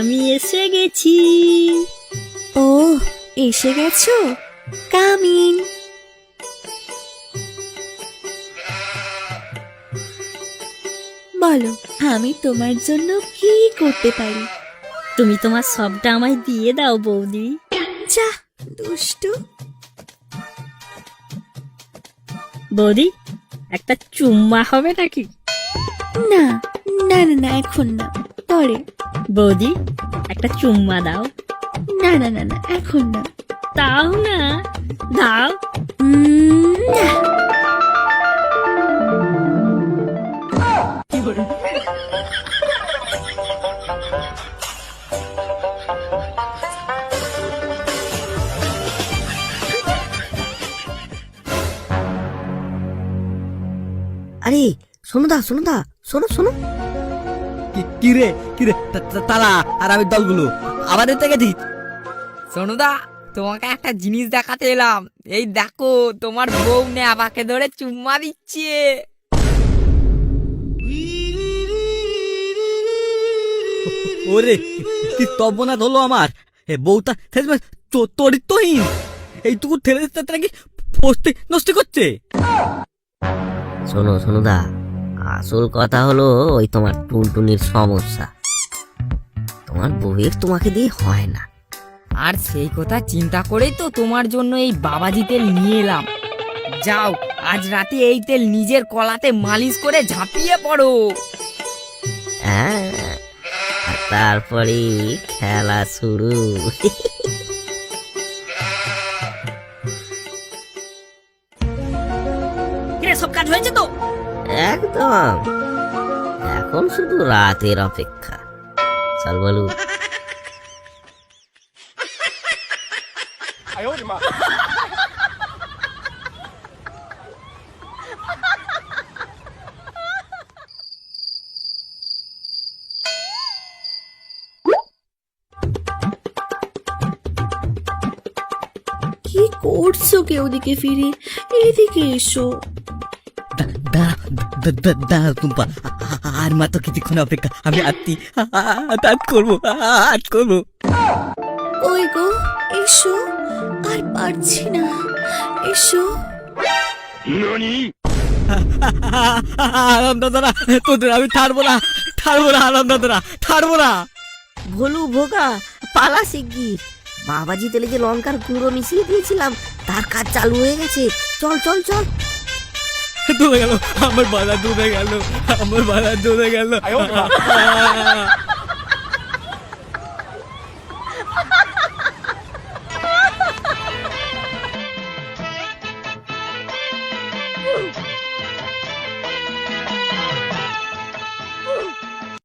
আমি এসে গেছি। ও, এসে গেছো? Come in. বলো, আমি তোমার জন্য কি করতে পারি? তুমি তোমার সবটা আমায় দিয়ে দাও বৌদি। যা দুষ্টু। বৌদি, একটা চুম্মা হবে নাকি? না না না না, এখন না, পরে। বৌদি, একটা চুম্মা দাও। না না না না, এখন না। দাও না, দাও। না। আরে সোনুদা, সোনুদা, শোনো শোনো। কিরে কিরে, তারা আর আমি দলগুলো আবার এতে গেছি। সোনুদা, তোমাকে একটা জিনিস দেখাতে এলাম। এই দেখো, তোমার বউ নেবাকে ধরে চুম্মা দিচ্ছে। ওরে কি তবনা ধরলো আমার বউটা চরিত্রহীন। এইটুকু ঠেলে দিতে নাকি ফস্তি নষ্ট করছে। শোনো সোনুদা, আসল কথা হলো ওই তোমার টুনটুনির সমস্যা। তোমার বউয়ের তোমাকে দিয়ে হয় না। আর সেই কথা চিন্তা করেই তো তোমার জন্য এই বাবাজি তেল নিয়ে এলাম। যাও, আজ রাতে এই তেল নিজের কলাতে মালিশ করে ঝাঁপিয়ে পড়ো। হ্যাঁ, আর তারপরে খেলা শুরু। সব কাজ হয়েছে তো? একদম, এখন শুধু রাতের অপেক্ষা। চল বলু। কি করছো কে? ওদিকে ফিরে এদিকে এসো। দাঁড়া টুম্পা, আর মাত্র কিছুক্ষণ অপেক্ষা। আমি আজ করবো, আজ করবো। ওই গো, এসো। আর পারছি না, এসো। আরাম দাদারা, তোদের আমি ছাড়বো না, ছাড়বো না, আরাম দাদারা ছাড়বো না। ভোলু ভোগা, পালা শিগগির। বাবাজি তেলে যে লঙ্কার গুঁড়ো মিশিয়ে দিয়েছিলাম, তার কাজ চালু হয়ে গেছে। চল চল চল। ডুবে গেল আমার বাধা, ডুবে গেল আমার বাধা, ডুবে গেল।